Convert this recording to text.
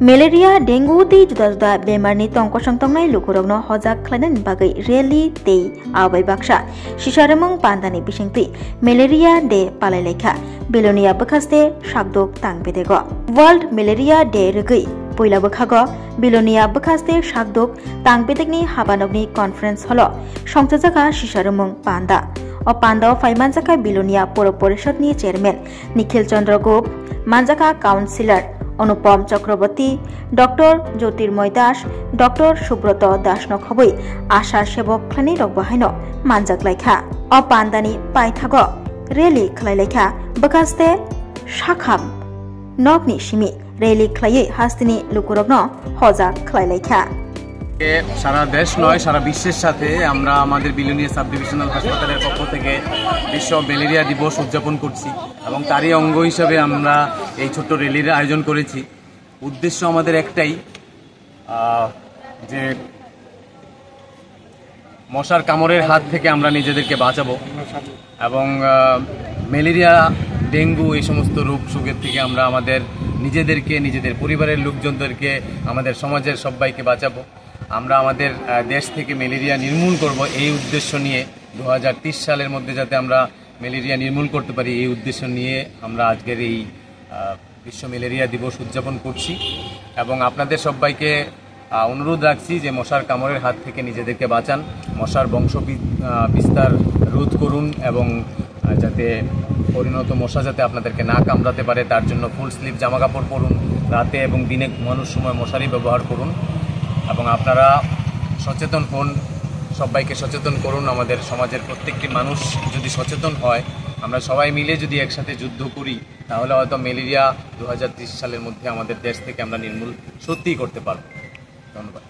Malaria, dengue tei juda-juda bemarni tongkosang tongnai lukurokno hojak khlainani bagui rally tei abai baksa sisaremong pandani bisingtui malaria day palailekha belonia bwkhaste sakdok tangpedego World Malaria Day rwgui poila bwkhago belonia bwkhaste sakdok tangpedekni habanokni conference holo songchajaka sisaremong panda o panda o faimanjaka belonia poro porishadni chairman Nikhil Chandra Gop manjaka councillor অনুপম Chakraborty doctor জ্যোতির্ময় Das doctor Subrata Das নখবই আশা সেবক খানি রকবাহাইন মানজাক লাইখা অ পান্দানি পাইথাগ rally খলাইলাইখা বকাস্তে শাখাম নকনি Simi rally খলাই হাস্তিনি লুকুরগ্ন হজা খলাইলাইখা সারা দেশ নয় সারা বিশ্বের সাথে আমরা আমাদের Belonia sub divisional হাসপাতালের পক্ষ থেকে বিশ্ব ম্যালেরিয়া দিবস উদযাপন করছি এবং তারই অঙ্গ হিসাবে আমরা এই ছোট্ট র্যালির আয়োজন করেছি। উদ্দেশ্য আমাদের একটাই, যে মশার কামড়ের হাত থেকে আমরা নিজেদেরকে বাঁচাবো এবং ম্যালেরিয়া ডেঙ্গু এই সমস্ত রোগ সুখের থেকে আমরা আমাদের নিজেদেরকে নিজেদের পরিবারের লোকজনদেরকে আমাদের সমাজের সবাইকে বাঁচাবো। আমরা আমাদের দেশ থেকে ম্যালেরিয়া নির্মূল করব এই উদ্দেশ্য নিয়ে 2030 সালের মধ্যে যাতে আমরা ম্যালেরিয়া নির্মূল করতে পারি এই উদ্দেশ্য নিয়ে আমরা আজকের এই বিশ্ব ম্যালেরিয়া দিবস উদযাপন করছি এবং আপনাদের সবাইকে অনুরোধ রাখছি যে মশার কামড়ের হাত থেকে নিজেদেরকে বাঁচান, মশার বংশ বিস্তার রোধ করুন এবং যাতে পরিণত মশা যাতে আপনাদেরকে না কামড়াতে পারে তার জন্য ফুল স্লিভ জামাকাপড় পরুন, রাতে এবং দিনে ঘুমানোর সময় মশারি ব্যবহার করুন এবং আপনারা সচেতন হন, সবাইকে সচেতন করুন। আমাদের সমাজের প্রত্যেকটি মানুষ যদি সচেতন হয়, আমরা সবাই মিলে যদি একসাথে যুদ্ধ করি তাহলে হয়তো ম্যালেরিয়া 2030 সালের মধ্যে আমাদের দেশ থেকে আমরা নির্মূল সত্যিই করতে পারব। ধন্যবাদ।